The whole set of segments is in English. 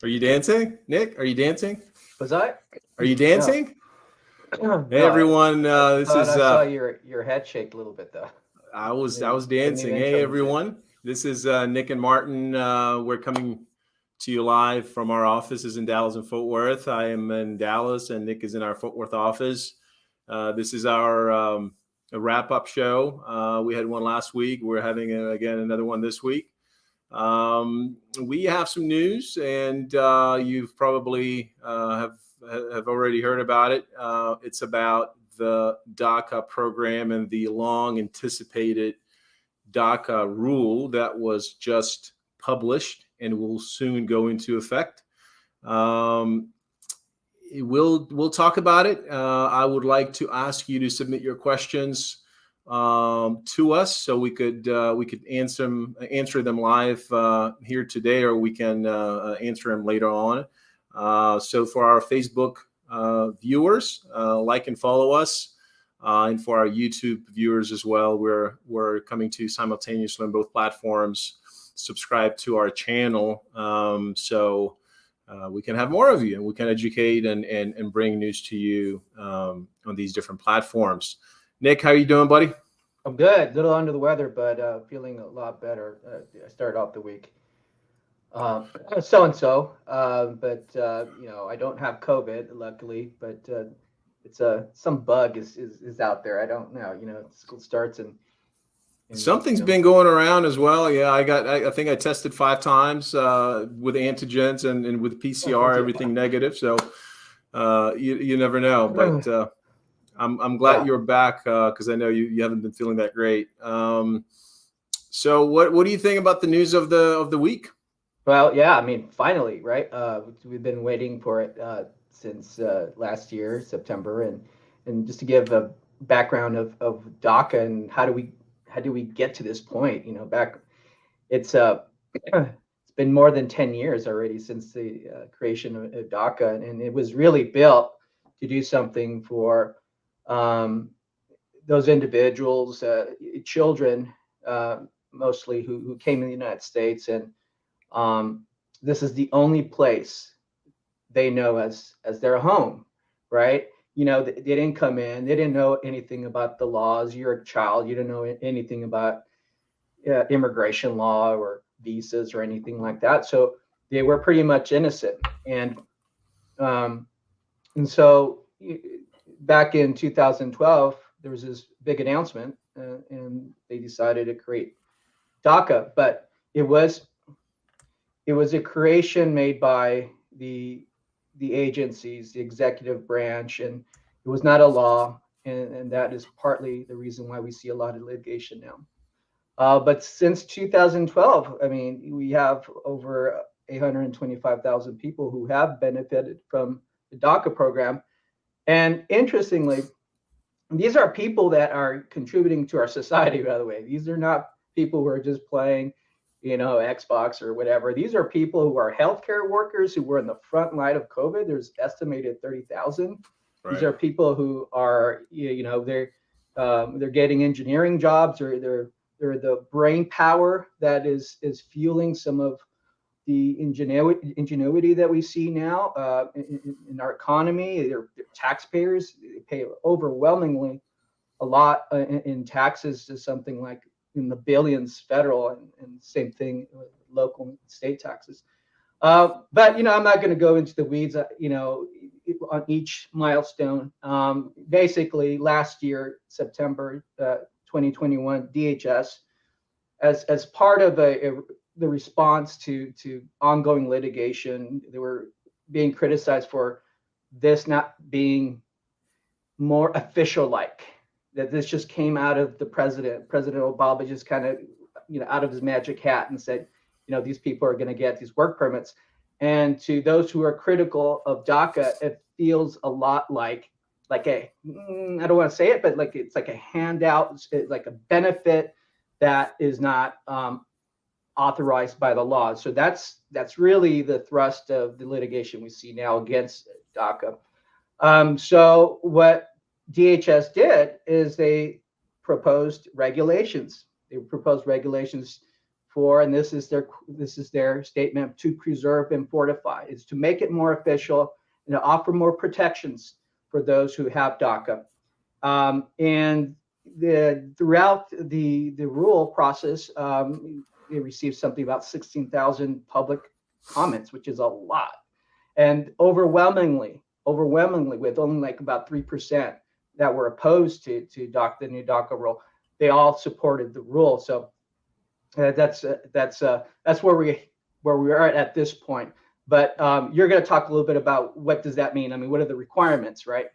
Are you dancing, Nick? Are you dancing? Was I? Are you No, dancing? Hey no. everyone, I this thought is I saw your head shake a little bit though. I was The new dancing. Hey intro music. everyone, this is Nick and Martin. We're coming to you live from our offices in Dallas and Fort Worth. I am in Dallas, and Nick is in our Fort Worth office. This is our a wrap-up show. We had one last week. We're having again another one this week. We have some news, and you've probably have already heard about it. It's about the DACA program and the long anticipated DACA rule that was just published and will soon go into effect. Um, we'll talk about it. I would like to ask you to submit your questions to us so we could answer them live here today, or we can answer them later on. So for our Facebook viewers, like and follow us, and for our YouTube viewers as well, we're coming to you simultaneously on both platforms. Subscribe to our channel so we can have more of you, and we can educate and bring news to you on these different platforms. Nick, how are you doing, buddy? I'm good. A little under the weather, but feeling a lot better. I started off the week so, but I don't have COVID, luckily. But it's some bug is out there. I don't know. School starts and Something's been going around as well. Yeah, I think I tested 5 times with antigens and with PCR, everything negative. So you never know. But I'm glad you're back because I know you haven't been feeling that great. So what do you think about the news of the week? Well, yeah, I mean, finally, right? We've been waiting for it since last year, September, and just to give a background of DACA and how do we get to this point? It's it's been more than 10 years already since the creation of DACA, and it was really built to do something for those individuals, children mostly, who came in the United States, and this is the only place they know as their home, right? They didn't come in, they didn't know anything about the laws. You're a child, you don't know anything about immigration law or visas or anything like that. So they were pretty much innocent, and so back in 2012, there was this big announcement, and they decided to create DACA, but it was a creation made by the agencies, the executive branch, and it was not a law, and that is partly the reason why we see a lot of litigation now. But since 2012, I mean, we have over 825,000 people who have benefited from the DACA program. And interestingly, these are people that are contributing to our society, by the way. These are not people who are just playing, Xbox or whatever. These are people who are healthcare workers who were in the front line of COVID. There's estimated 30,000. Right. These are people who are, they're getting engineering jobs, or they're the brain power that is fueling some of the ingenuity that we see now in our economy. They're taxpayers. They pay overwhelmingly a lot in taxes, to something like in the billions federal, and same thing with local and state taxes. But I'm not going to go into the weeds, on each milestone. Basically, last year, September 2021, DHS, as part of the response to ongoing litigation, they were being criticized for this not being more official-like, that this just came out of the President Obama, just kind of, out of his magic hat, and said, these people are going to get these work permits. And to those who are critical of DACA, it feels a lot like I don't want to say it, but it's like a handout, like a benefit that is not authorized by the law. So that's really the thrust of the litigation we see now against DACA. So what DHS did is they proposed regulations. They proposed regulations for, and this is their statement, to preserve and fortify, is to make it more official and to offer more protections for those who have DACA. And throughout the rule process, it received something about 16,000 public comments, which is a lot. And overwhelmingly, with only like about 3% that were opposed to the new DACA rule, they all supported the rule. So that's where we are at this point. But you're going to talk a little bit about what does that mean? I mean, what are the requirements, right?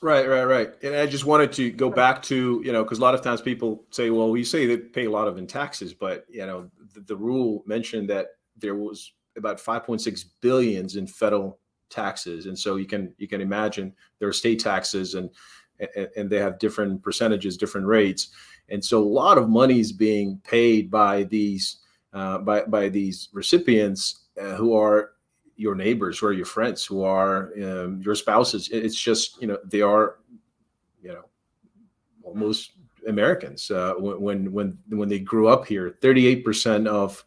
Right. And I just wanted to go back to, because a lot of times people say, well, we say they pay a lot of in taxes, but, the rule mentioned that there was about 5.6 billion in federal taxes. And so you can imagine there are state taxes and they have different percentages, different rates. And so a lot of money is being paid by these by these recipients who are your neighbors, who are your friends, who are your spouses. It's just, they are, almost Americans. When they grew up here, 38% of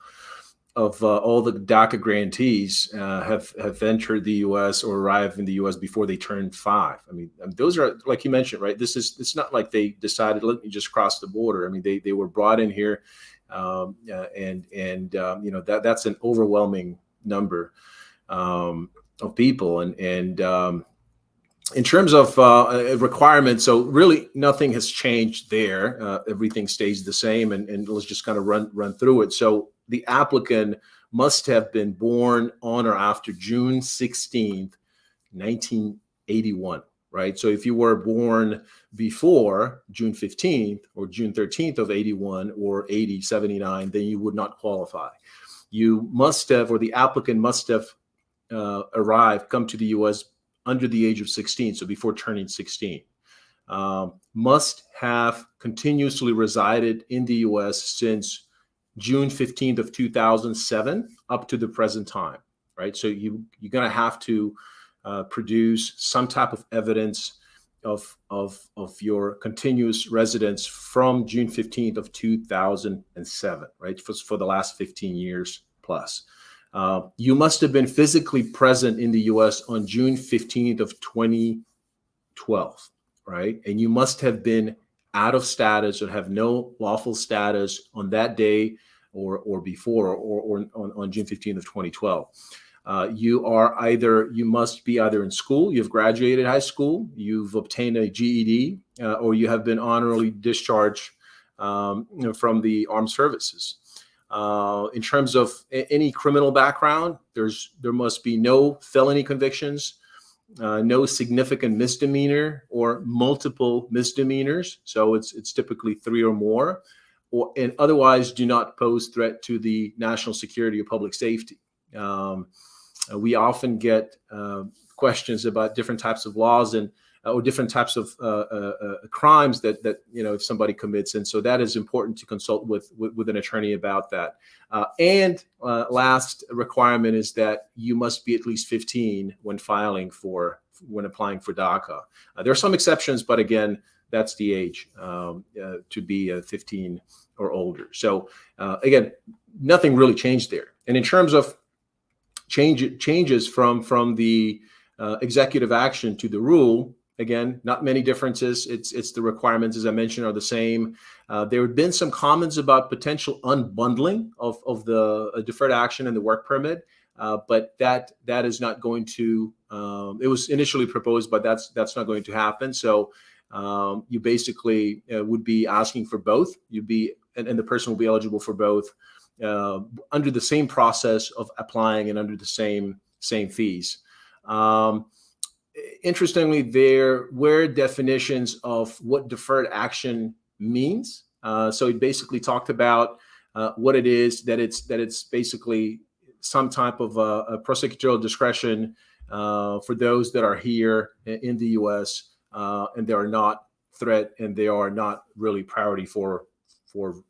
all the DACA grantees have entered the U.S. or arrived in the U.S. before they turned 5. I mean, those are, like you mentioned, right? It's not like they decided, let me just cross the border. I mean, they were brought in here, that's an overwhelming number of people. And in terms of requirements, so really nothing has changed there. Everything stays the same, and let's just kind of run through it. So the applicant must have been born on or after June 16th, 1981, right? So if you were born before June 15th or June 13th of 81 or 80, 79, then you would not qualify. You must have, or the applicant must have come to the U.S. under the age of 16, so before turning 16. Must have continuously resided in the U.S. since June 15th of 2007 up to the present time, right? So you're going to have to produce some type of evidence of your continuous residence from June 15th of 2007, right? For the last 15 years plus. You must have been physically present in the U.S. on June 15th of 2012, right? And you must have been out of status or have no lawful status on that day or before or on June 15th of 2012. You must be either in school, you've graduated high school, you've obtained a GED, or you have been honorably discharged from the armed services. In terms of any criminal background, there must be no felony convictions, no significant misdemeanor or multiple misdemeanors. So it's typically 3 or more, and otherwise do not pose threat to the national security or public safety. We often get questions about different types of laws or different types of crimes that if somebody commits, and so that is important to consult with an attorney about that. And last requirement is that you must be at least 15 when applying for DACA. There are some exceptions, but again, that's the age to be 15 or older. So again, nothing really changed there. And in terms of changes from the executive action to the rule, again, not many differences. It's the requirements, as I mentioned, are the same. There have been some comments about potential unbundling of the deferred action and the work permit, but that is not going to. It was initially proposed, but that's not going to happen. So you basically would be asking for both. And the person will be eligible for both under the same process of applying and under the same fees. Interestingly, there were definitions of what deferred action means. So it basically talked about what it is, that it's basically some type of prosecutorial discretion for those that are here in the U.S. And they are not threat, and they are not really priority for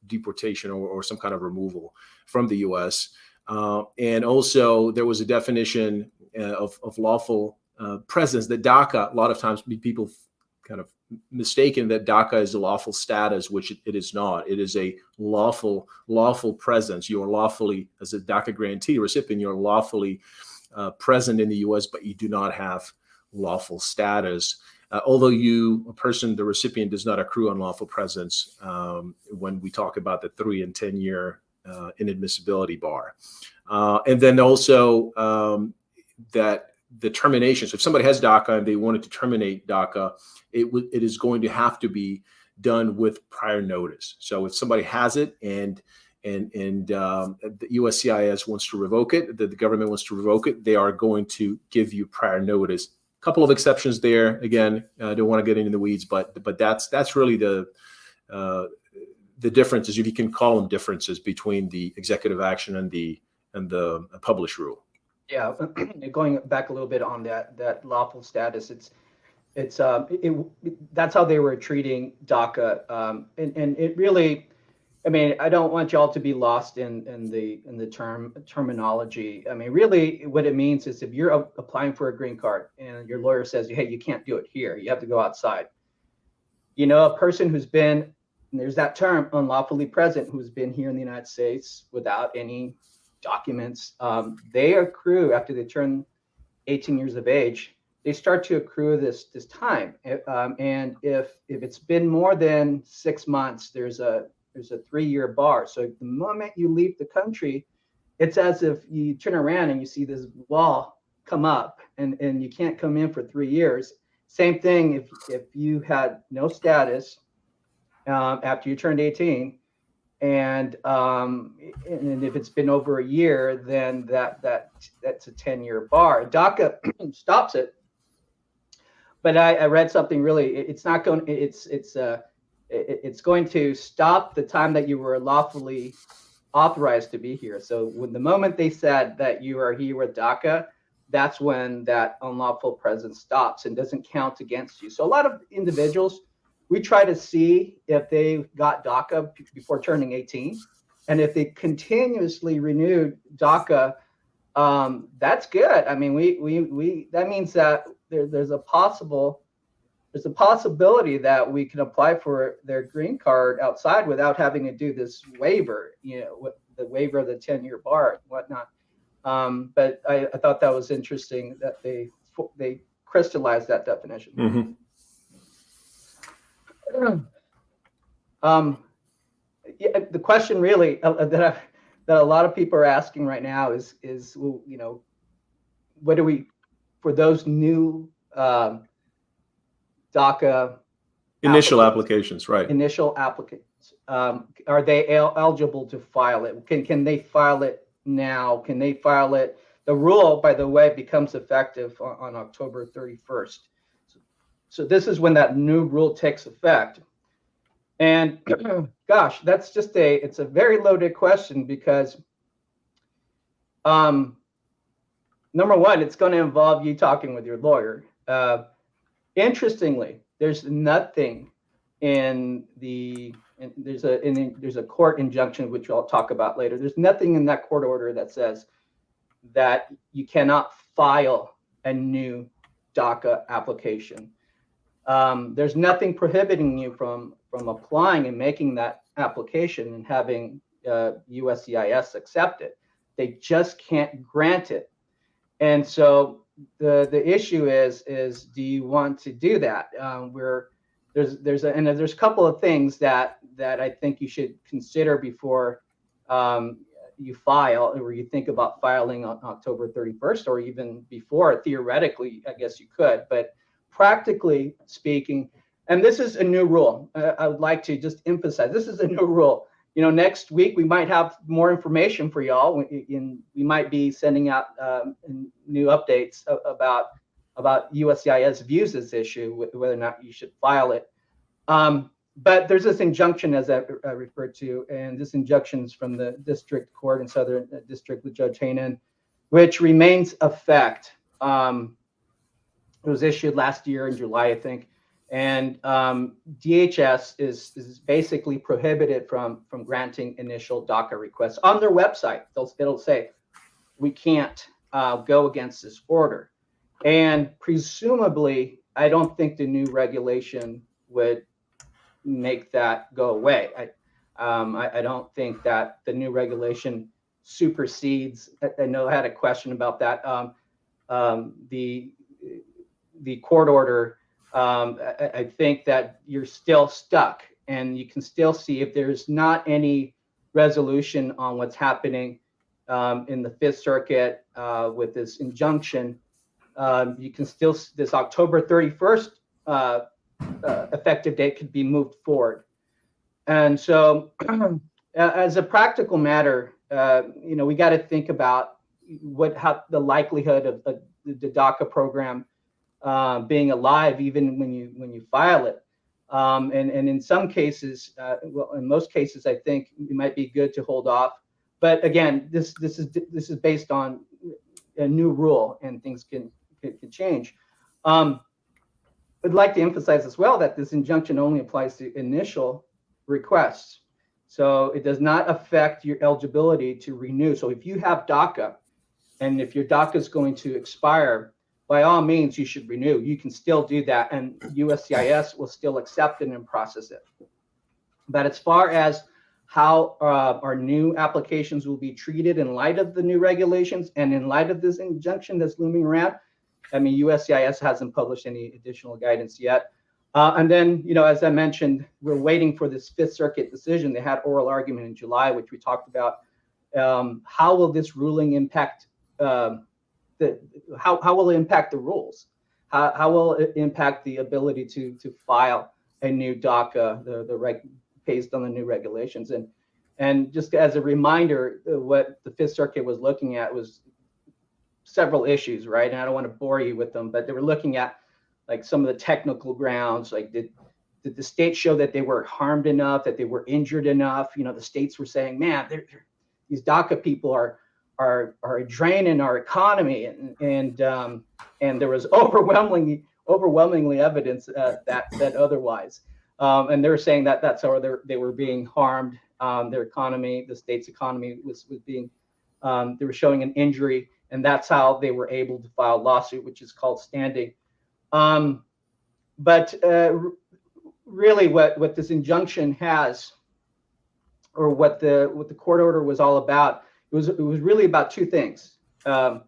deportation or some kind of removal from the U.S. And also there was a definition of lawful presence that DACA, a lot of times people kind of mistaken that DACA is a lawful status, which it is not. It is a lawful presence. You are lawfully, as a DACA grantee recipient, you're lawfully present in the U.S., but you do not have lawful status. Although the recipient does not accrue unlawful presence when we talk about the 3 and 10 year inadmissibility bar. And then also that the termination. So if somebody has DACA and they wanted to terminate DACA, it is going to have to be done with prior notice. So if somebody has it and the USCIS wants to revoke it, the government wants to revoke it, they are going to give you prior notice. A couple of exceptions there. Again, I don't want to get into the weeds, but that's really the differences, if you can call them differences, between the executive action and the published rule. Yeah, going back a little bit on that lawful status, that's how they were treating DACA, and it really, I mean, I don't want y'all to be lost in the terminology. I mean, really, what it means is if you're applying for a green card and your lawyer says, hey, you can't do it here, you have to go outside. You know, a person who's been, and there's that term, unlawfully present, who's been here in the United States without any documents, they accrue after they turn 18 years of age. They start to accrue this time, and if it's been more than 6 months, there's a 3-year bar. So the moment you leave the country, it's as if you turn around and you see this wall come up, and you can't come in for 3 years. Same thing if you had no status after you turned 18. And if it's been over a year, then that's a 10-year bar. DACA stops it, but I read something really. It's not going. It's going to stop the time that you were lawfully authorized to be here. So when the moment they said that you are here with DACA, that's when that unlawful presence stops and doesn't count against you. So a lot of individuals, we try to see if they got DACA before turning 18, and if they continuously renewed DACA, that's good. I mean, we that means that there's a possibility that we can apply for their green card outside without having to do this waiver, you know, with the waiver of the 10-year bar and whatnot. But I thought that was interesting that they crystallized that definition. Mm-hmm. Yeah, the question really that a lot of people are asking right now is well, you know, what do we, for those new DACA initial applications, right? Initial applicants, are they eligible to file it? Can they file it now? Can they file it? The rule, by the way, becomes effective on October 31st. So this is when that new rule takes effect. And gosh, that's just it's a very loaded question because number one, it's going to involve you talking with your lawyer. Interestingly, there's nothing there's a court injunction, which I'll talk about later. There's nothing in that court order that says that you cannot file a new DACA application. There's nothing prohibiting you from applying and making that application and having USCIS accept it. They just can't grant it. And so the issue is do you want to do that? There's a couple of things that I think you should consider before you file, or you think about filing on October 31st, or even before. Theoretically, I guess you could, but practically speaking, and this is a new rule. I would like to just emphasize, this is a new rule. You know, next week we might have more information for y'all. We might be sending out new updates about USCIS views this issue, whether or not you should file it. But there's this injunction, as I referred to, and this injunction is from the district court in Southern District with Judge Hainan, which remains effect. It was issued last year in July, I think, and DHS is basically prohibited from granting initial DACA requests. On their website, it'll say we can't go against this order, and presumably, I don't think the new regulation would make that go away. I don't think that the new regulation supersedes. I know I had a question about that. The court order. I think that you're still stuck, and you can still see if there's not any resolution on what's happening in the Fifth Circuit with this injunction. You can still, this October 31st effective date could be moved forward. And so as a practical matter, we got to think about how the likelihood of the DACA program being alive even when you file it. And in some cases, well, in most cases, I think it might be good to hold off. But again, this is based on a new rule, and things can change. I'd like to emphasize as well that this injunction only applies to initial requests. So it does not affect your eligibility to renew. So if you have DACA, and if your DACA is going to expire, by all means, you should renew. You can still do that, and USCIS will still accept it and process it. But as far as how our new applications will be treated in light of the new regulations and in light of this injunction that's looming around, I mean, USCIS hasn't published any additional guidance yet. And then, as I mentioned, we're waiting for this Fifth Circuit decision. They had oral argument in July, which we talked about. How will this ruling impact how will it impact the rules? How will it impact the ability to file a new DACA, based on the new regulations? And just as a reminder, what the Fifth Circuit was looking at was several issues, right? And I don't want to bore you with them, but they were looking at like some of the technical grounds, like did the states show that they were harmed enough, that they were injured enough? The states were saying, man, these DACA people are draining our economy, and there was overwhelmingly evidence that said otherwise. And they were saying that that's how they were being harmed. Their economy, the state's economy, was being. They were showing an injury, and that's how they were able to file a lawsuit, which is called standing. But really, what this injunction has, or what the court order was all about, it was really about two things. It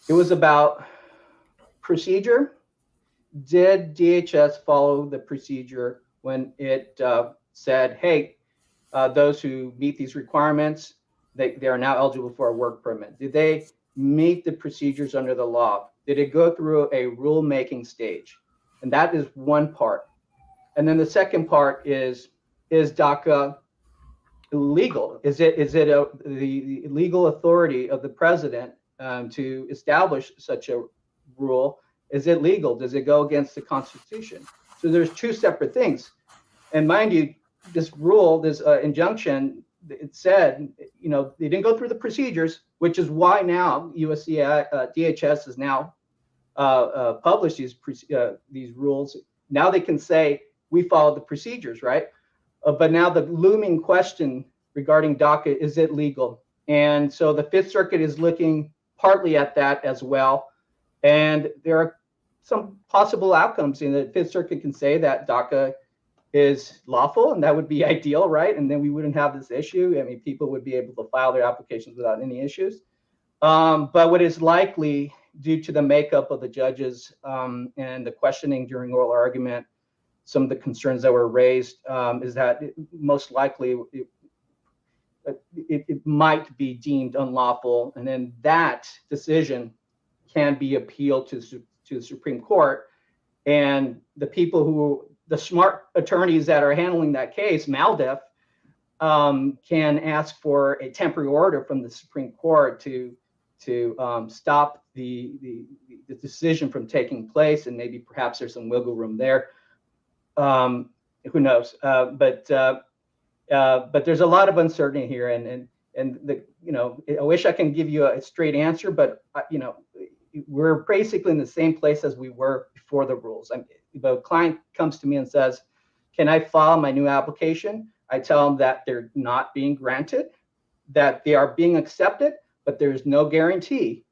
was about procedure. Did DHS follow the procedure when it said, hey, those who meet these requirements, they are now eligible for a work permit? Did they meet the procedures under the law? Did it go through a rulemaking stage? And that is one part. And then the second part is DACA illegal? Is it the legal authority of the president to establish such a rule? Is it legal? Does it go against the Constitution? So there's two separate things. And mind you, this rule, this injunction, it said, they didn't go through the procedures, which is why now DHS has now published these rules. Now they can say, we followed the procedures, right? But now the looming question regarding DACA, is it legal? And so the Fifth Circuit is looking partly at that as well. And there are some possible outcomes. In the Fifth Circuit can say that DACA is lawful, and that would be ideal, right? And then we wouldn't have this issue. I mean, people would be able to file their applications without any issues. But what is likely, due to the makeup of the judges and the questioning during oral argument, some of the concerns that were raised, is that most likely it might be deemed unlawful, and then that decision can be appealed to the Supreme Court. And the smart attorneys that are handling that case, MALDEF, can ask for a temporary order from the Supreme Court to stop the decision from taking place, and maybe perhaps there's some wiggle room there. Who knows? But there's a lot of uncertainty here, and I wish I can give you a straight answer, but we're basically in the same place as we were before the rules. If a client comes to me and says, "Can I file my new application?" I tell them that they're not being granted, that they are being accepted, but there's no guarantee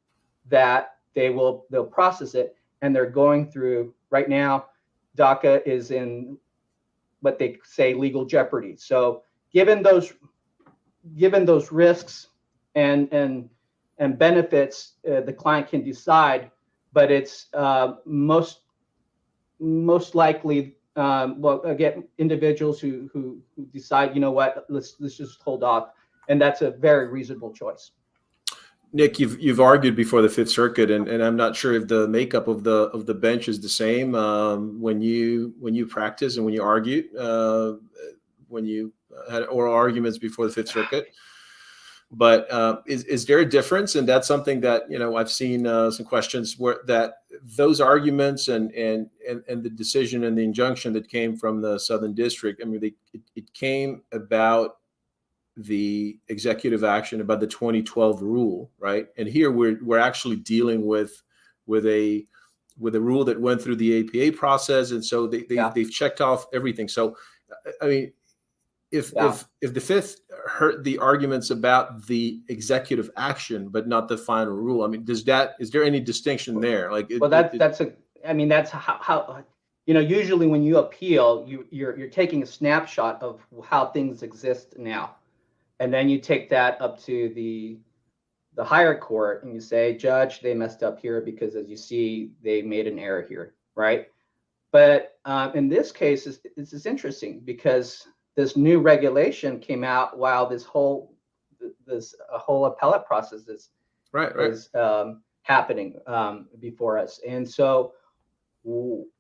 that they'll process it, and they're going through right now. DACA is in what they say legal jeopardy. So given those risks and benefits, the client can decide, but it's most likely well, again, individuals who decide, you know what, let's just hold off, and that's a very reasonable choice. Nick, you've argued before the Fifth Circuit, and I'm not sure if the makeup of the bench is the same when you practice and when you argue, when you had oral arguments before the Fifth Circuit. But is there a difference? And that's something that I've seen some questions where that those arguments and the decision and the injunction that came from the Southern District. I mean, it came about the executive action about the 2012 rule, right? And here we're actually dealing with a rule that went through the APA process, and so they've checked off everything. So, I mean, if the Fifth heard the arguments about the executive action but not the final rule, I mean, is there any distinction there? Like, that's how usually when you appeal, you're taking a snapshot of how things exist now. And then you take that up to the higher court and you say, Judge, they messed up here because, as you see, they made an error here, right? But in this case, this is interesting because this new regulation came out while this whole appellate process is happening before us, and so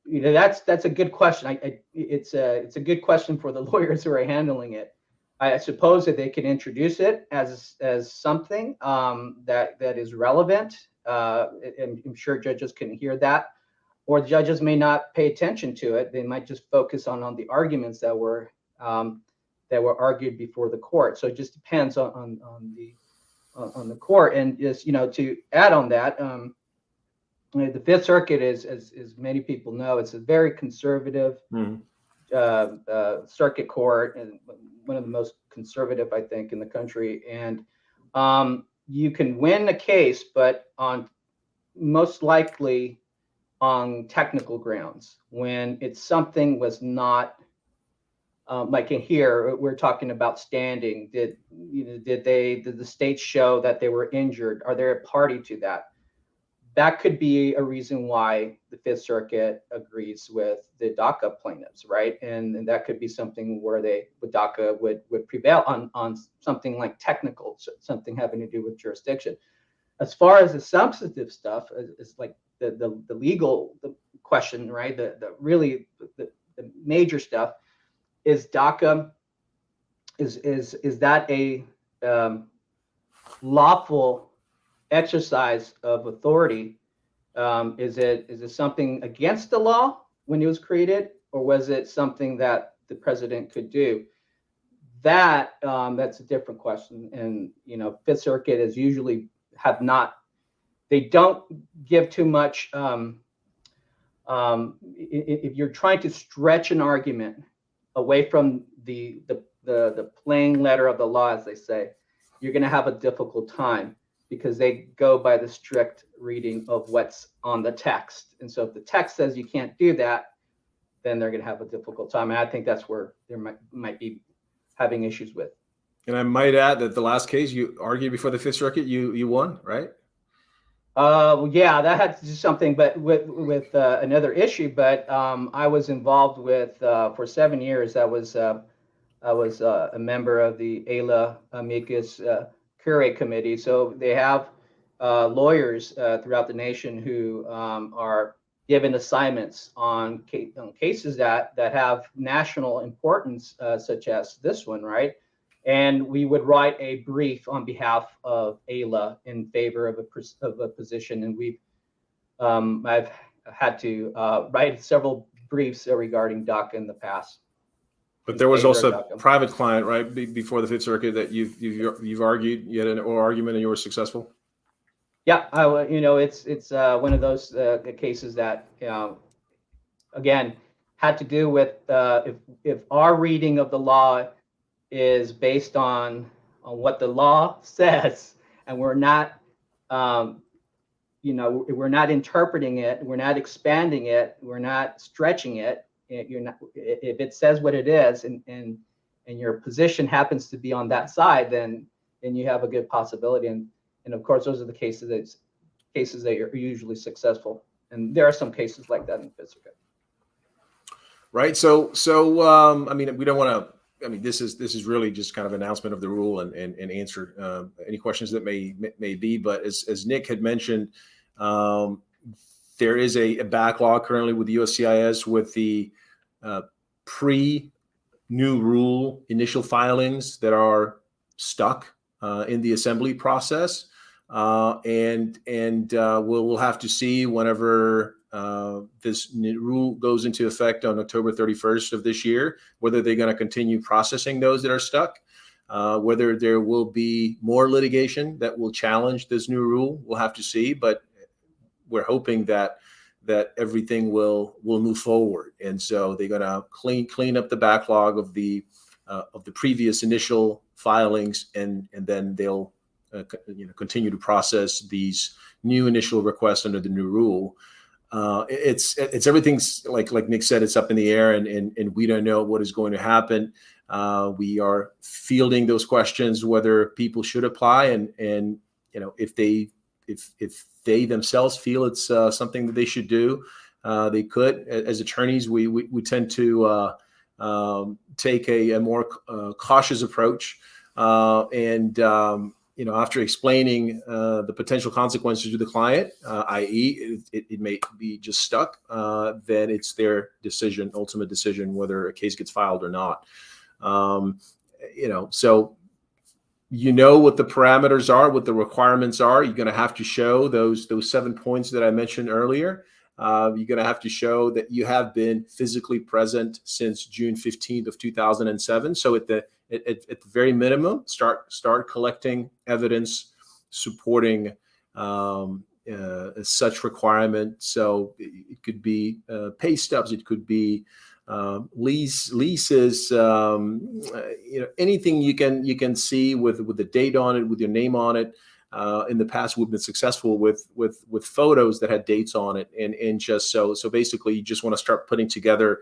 that's a good question. It's a good question for the lawyers who are handling it. I suppose that they can introduce it as something that is relevant, and I'm sure judges can hear that, or the judges may not pay attention to it. They might just focus on the arguments that were argued before the court. So it just depends on the court. And just to add on that, the Fifth Circuit is, as many people know, it's a very conservative circuit court, and one of the most conservative, I think, in the country. And you can win a case, but most likely on technical grounds, when it's something was not like in here, we're talking about standing. Did the states show that they were injured? Are they a party to that? That could be a reason why the Fifth Circuit agrees with the DACA plaintiffs, right? And that could be something where DACA would prevail on something like technical, something having to do with jurisdiction. As far as the substantive stuff, is like the legal question, right? The major stuff is DACA. Is that a lawful exercise of authority? Is it something against the law when it was created, or was it something that the president could do? That's a different question. And Fifth Circuit is usually they don't give too much. If you're trying to stretch an argument away from the plain letter of the law, as they say, you're going to have a difficult time, because they go by the strict reading of what's on the text. And so if the text says you can't do that, then they're going to have a difficult time. And I think that's where they might be having issues with. And I might add that the last case you argued before the Fifth Circuit, you won, right? Yeah, that had to do something, but with another issue. But I was involved with for 7 years. I was a member of the ALA Amicus Curiae Committee. So they have lawyers throughout the nation who are given assignments on cases that have national importance, such as this one, right? And we would write a brief on behalf of ALA in favor of a position. And I've had to write several briefs regarding DACA in the past. But there was also a private client, right, before the Fifth Circuit that you've argued. You had an oral argument and you were successful. Yeah, it's one of those cases that again had to do with if our reading of the law is based on what the law says, and we're not we're not interpreting it, we're not expanding it, we're not stretching it, you're not, if it says what it is, and your position happens to be on that side, then you have a good possibility. And of course, those are the cases that are usually successful. And there are some cases like that in the Fifth Circuit. Right. So I mean, we don't want to. I mean, this is really just kind of an announcement of the rule and answer any questions that may be. But as Nick had mentioned, there is a backlog currently with the USCIS with the pre-new rule initial filings that are stuck in the assembly process, and we'll have to see whenever this new rule goes into effect on October 31st of this year, whether they're going to continue processing those that are stuck, whether there will be more litigation that will challenge this new rule. We'll have to see, but we're hoping that everything will move forward. And so they're going to clean up the backlog of the previous initial filings, and then they'll continue to process these new initial requests under the new rule. It's everything's like Nick said, it's up in the air, and we don't know what is going to happen. We are fielding those questions whether people should apply, and if they themselves feel it's something that they should do, they could. As attorneys, we tend to take a more cautious approach, and after explaining the potential consequences to the client, i.e., it may be just stuck, then it's their decision, ultimate decision, whether a case gets filed or not. So what the parameters are, what the requirements are. You're going to have to show those 7 points that I mentioned earlier. You're going to have to show that you have been physically present since June 15th of 2007. So at the very minimum, start collecting evidence supporting such requirement. So it could be pay stubs, it could be leases, anything you can see with the date on it, with your name on it. In the past, we've been successful with photos that had dates on it, and just so basically, you just want to start putting together,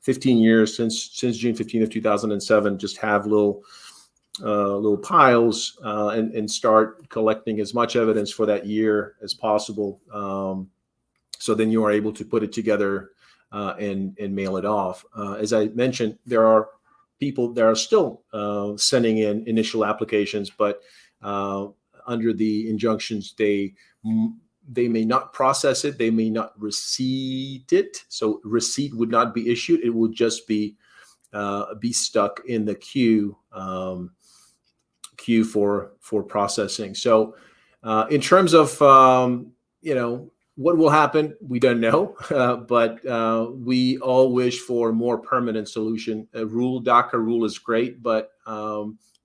15 years since June 15th of 2007. Just have little piles, and start collecting as much evidence for that year as possible. So then you are able to put it together and mail it off. As I mentioned, there are people that are still sending in initial applications, but under the injunctions, they may not process it, they may not receipt it. So receipt would not be issued; it will just be stuck in the queue for processing. So in terms of what will happen, we don't know, but we all wish for a more permanent solution. DACA rule is great, but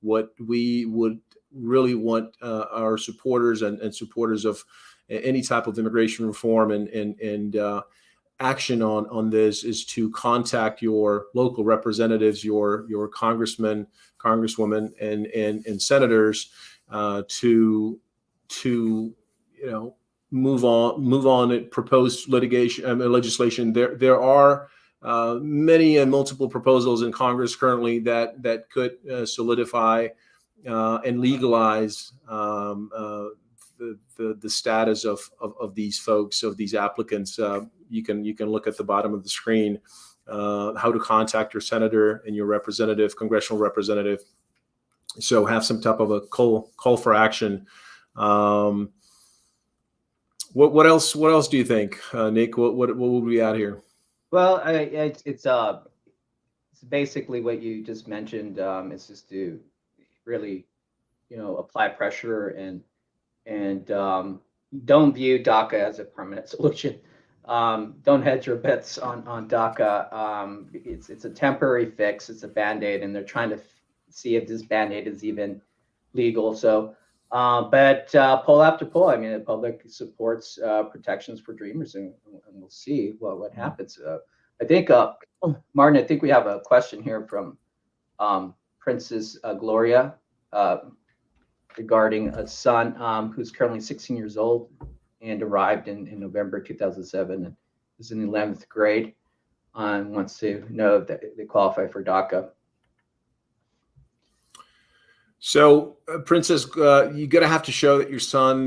what we would really want our supporters and supporters of any type of immigration reform and action on this is to contact your local representatives, your congressmen, congresswomen, and senators to move on and propose legislation. There are many and multiple proposals in Congress currently that could solidify and legalize the status of these folks, of these applicants. You can look at the bottom of the screen how to contact your senator and your representative, congressional representative. So have some type of a call for action. What else do you think, Nick? What will we add here? Well, it's basically what you just mentioned. It's just to really, apply pressure and don't view DACA as a permanent solution. Don't hedge your bets on DACA. It's a temporary fix. It's a Band-Aid, and they're trying to see if this Band-Aid is even legal. So, but poll after poll, I mean, the public supports protections for dreamers, and we'll see what happens. I think, Martin, I think we have a question here from Princess Gloria regarding a son who's currently 16 years old and arrived in November 2007. is in the 11th grade wants to know that they qualify for DACA. So, Princess, you're going to have to show that your son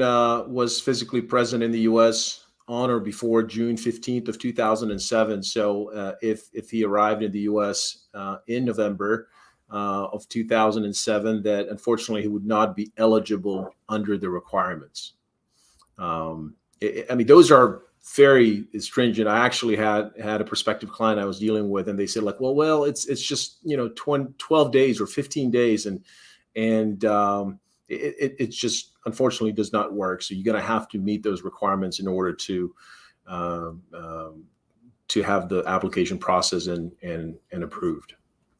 was physically present in the U.S. on or before June 15th of 2007. So if he arrived in the U.S. In November of 2007, that unfortunately he would not be eligible under the requirements. I mean, those are very stringent. I actually had a prospective client I was dealing with, and they said like, well, it's just 12 days or 15 days, and it just unfortunately does not work. So you're going to have to meet those requirements in order to have the application processed and approved.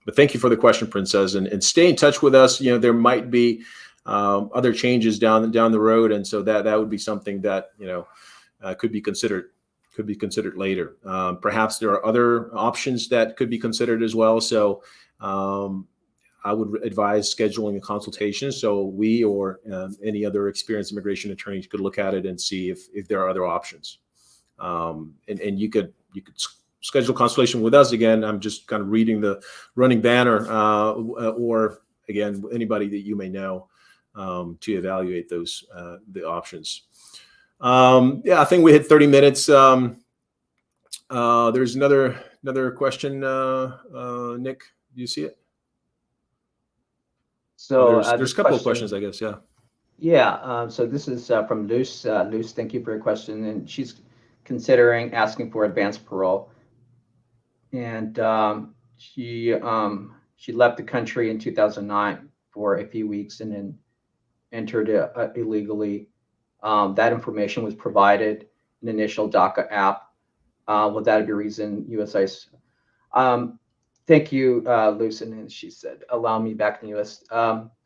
But thank you for the question, Princess, and stay in touch with us. There might be other changes down the road, and so that would be something that could be considered later. Perhaps there are other options that could be considered as well. So I would advise scheduling a consultation so we or any other experienced immigration attorneys could look at it and see if there are other options. And you could schedule a consultation with us. Again, I'm just kind of reading the running banner, or again, anybody that you may know, to evaluate those the options. I think we hit 30 minutes. There's another question, Nick. Do you see it? So there's a couple of questions, I guess. Yeah. So this is from Luz. Luz, thank you for your question. And she's considering asking for advanced parole. And she left the country in 2009 for a few weeks and then entered illegally. That information was provided in the initial DACA app. Would that be a reason USIS? Thank you, Luz. And she said, allow me back in the U.S.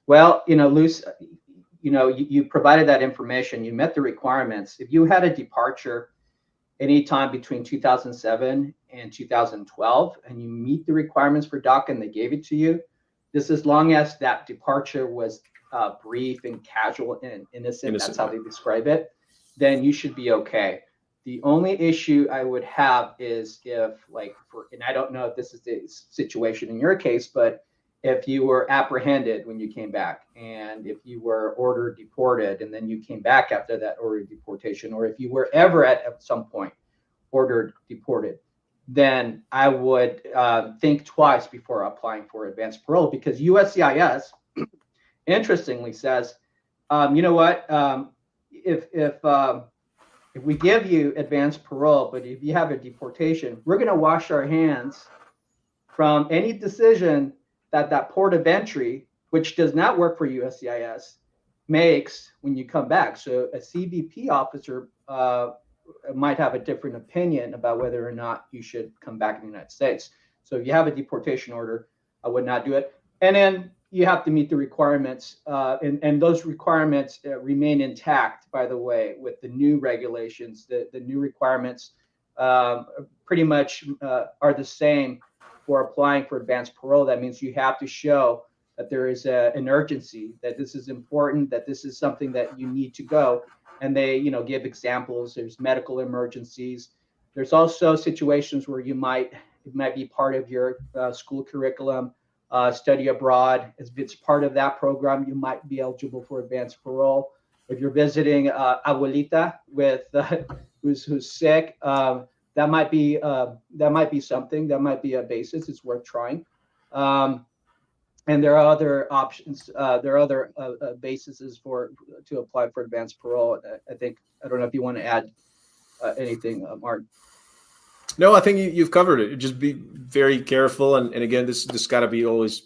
Well, Luz, you provided that information. You met the requirements. If you had a departure anytime between 2007 and 2012, and you meet the requirements for DACA and they gave it to you, this as long as that departure was brief and casual and innocent, that's how they describe it, then you should be okay. The only issue I would have is if, and I don't know if this is the situation in your case, but if you were apprehended when you came back, and if you were ordered deported, and then you came back after that order of deportation, or if you were ever at some point ordered deported, then I would think twice before applying for advanced parole, because USCIS, interestingly, says, you know what, if we give you advanced parole, but if you have a deportation, we're going to wash our hands from any decision that port of entry, which does not work for USCIS, makes when you come back. So a CBP officer might have a different opinion about whether or not you should come back in the United States. So if you have a deportation order, I would not do it. And then you have to meet the requirements, and those requirements remain intact, by the way, with the new regulations. The new requirements pretty much are the same for applying for advanced parole. That means you have to show that there is an urgency, that this is important, that this is something that you need to go. And they, give examples. There's medical emergencies. There's also situations where it might be part of your school curriculum. Study abroad. If it's part of that program, you might be eligible for advanced parole. If you're visiting abuelita with who's sick, that might be something. That might be a basis. It's worth trying. And there are other options. There are other bases to apply for advanced parole. I don't know if you want to add anything, Martin. No, I think you've covered it. Just be very careful, and again, this got to be always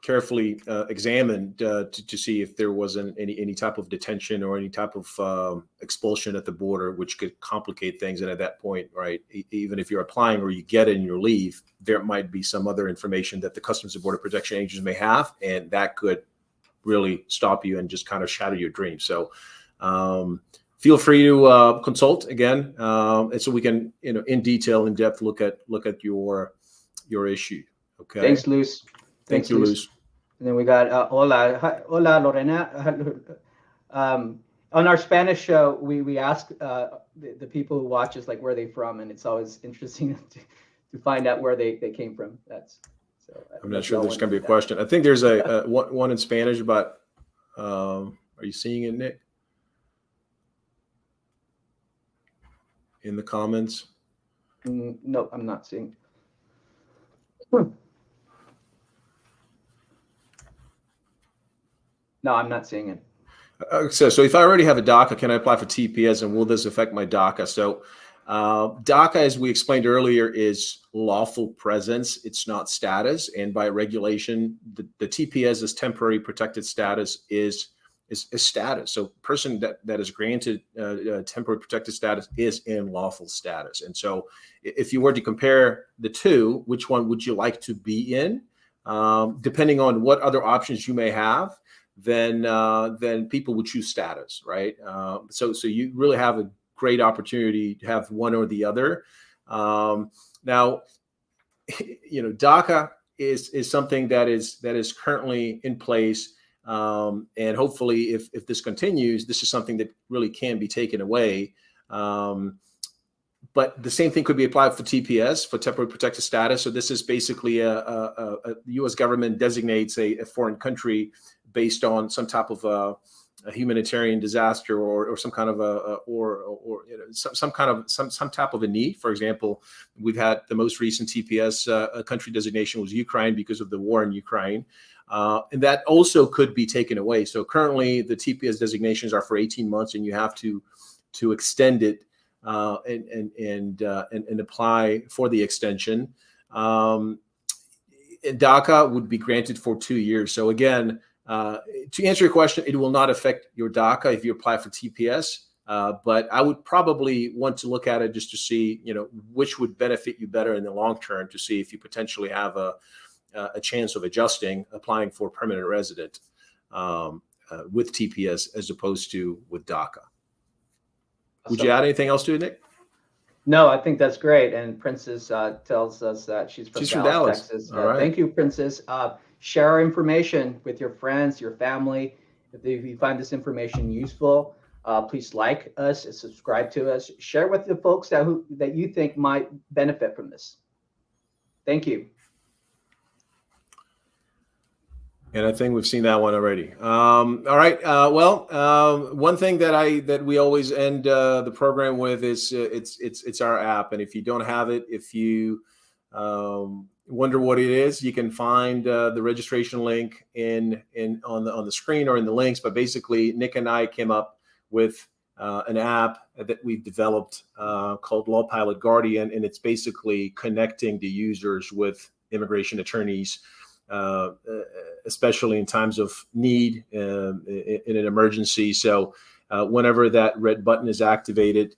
carefully examined to see if there wasn't any type of detention or any type of expulsion at the border, which could complicate things. And at that point, right, even if you're applying or you get it and you leave, there might be some other information that the Customs and Border Protection agents may have, and that could really stop you and just kind of shatter your dreams. So. Feel free to consult again, and so we can, in detail, in depth, look at your issue. Okay. Thanks, Luz. Thank you, Luz. And then we got hola, Lorena. On our Spanish show, we ask the people who watch us like where they from, and it's always interesting to find out where they came from. I'm not sure there's going to be a question. I think there's a one in Spanish, but are you seeing it, Nick? In the comments? No, I'm not seeing. No, I'm not seeing it. So if I already have a DACA, can I apply for TPS, and will this affect my DACA? So DACA, as we explained earlier, is lawful presence. It's not status. And by regulation, the TPS is temporary protected status is status. So person that is granted temporary protected status is in lawful status. And so if you were to compare the two, which one would you like to be in? Depending on what other options you may have, then people would choose status, right? So you really have a great opportunity to have one or the other. Now, DACA is something that is currently in place, and hopefully, if this continues, this is something that really can be taken away. But the same thing could be applied for TPS, for temporary protected status. So this is basically the U.S. government designates a foreign country based on some type of a humanitarian disaster or some kind of some type of a need. For example, we've had the most recent TPS country designation was Ukraine because of the war in Ukraine, and that also could be taken away. So currently, the TPS designations are for 18 months, and you have to extend it and apply for the extension. DACA would be granted for 2 years. So again, to answer your question, it will not affect your DACA if you apply for TPS, but I would probably want to look at it just to see, which would benefit you better in the long term, to see if you potentially have a chance of applying for permanent resident with TPS as opposed to with DACA. Would you add anything else to it, Nick? No, I think that's great. And Princess tells us that she's from Dallas, Texas. Right. Thank you, Princess. Share our information with your friends, your family. If you find this information useful, please like us and subscribe to us. Share with the folks that you think might benefit from this. Thank you. And I think we've seen that one already. All right. One thing that we always end the program with is it's our app. And if you don't have it, if you wonder what it is, you can find the registration link on the screen or in the links. But basically, Nick and I came up with an app that we've developed called Lawpilot Guardian, and it's basically connecting the users with immigration attorneys, especially in times of need in an emergency. So whenever that red button is activated,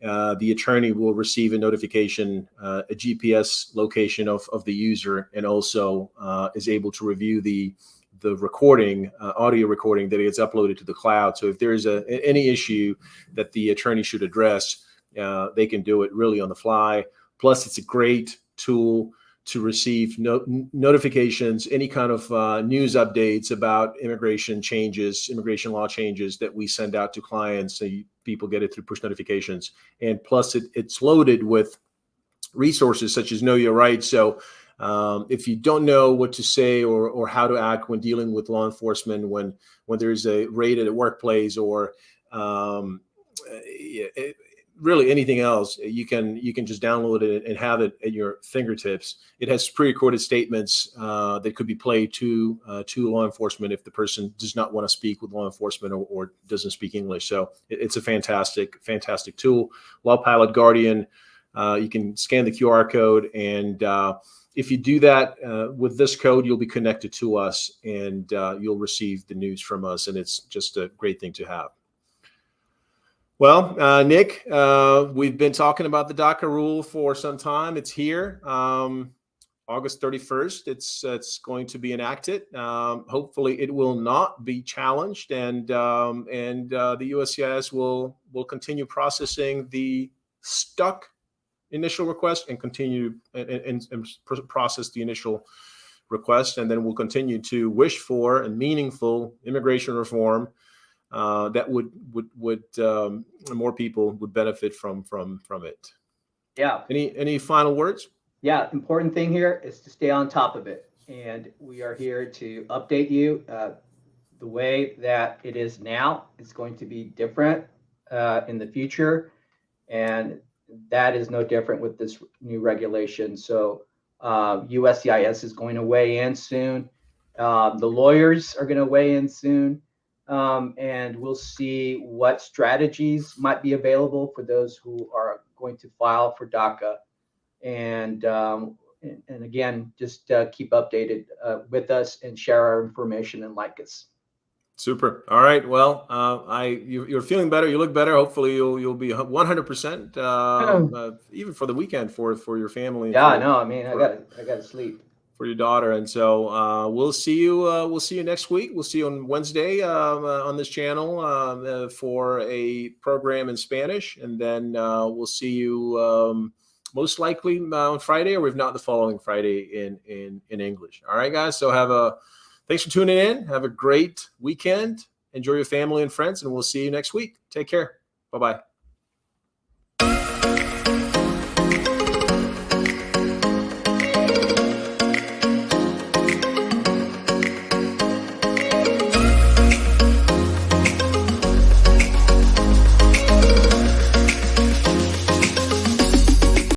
the attorney will receive a notification, a GPS location of the user, and also is able to review the recording, audio recording that gets uploaded to the cloud. So if there's any issue that the attorney should address, they can do it really on the fly. Plus, it's a great tool to receive notifications, any kind of news updates about immigration law changes that we send out to clients. So people get it through push notifications. And plus, it's loaded with resources such as Know Your Rights. So if you don't know what to say or how to act when dealing with law enforcement, when there's a raid at a workplace or really anything else, you can just download it and have it at your fingertips. It has pre-recorded statements that could be played to law enforcement if the person does not want to speak with law enforcement or doesn't speak English. So it's a fantastic tool. Lawpilot Guardian. You can scan the QR code, and if you do that with this code, you'll be connected to us, and you'll receive the news from us, and it's just a great thing to have. Well, Nick, we've been talking about the DACA rule for some time. It's here, August 31st. It's going to be enacted. Hopefully, it will not be challenged, and the USCIS will continue processing the stuck initial request and continue and process the initial request, and then we'll continue to wish for a meaningful immigration reform that would more people would benefit from it. Yeah. Any final words? Yeah. Important thing here is to stay on top of it, and we are here to update you. The way that it is now is going to be different in the future, and that is no different with this new regulation. So USCIS is going to weigh in soon. The lawyers are going to weigh in soon. And we'll see what strategies might be available for those who are going to file for DACA. And again, just keep updated with us and share our information and like us. Super. All right. Well, you're feeling better. You look better. Hopefully, you'll be 100% even for the weekend for your family. Yeah, I know. I mean, I gotta sleep. For your daughter, and so we'll see you. We'll see you next week. We'll see you on Wednesday on this channel for a program in Spanish, and then we'll see you most likely on Friday, or if not, the following Friday in English. All right, guys. So thanks for tuning in. Have a great weekend. Enjoy your family and friends, and we'll see you next week. Take care. Bye-bye.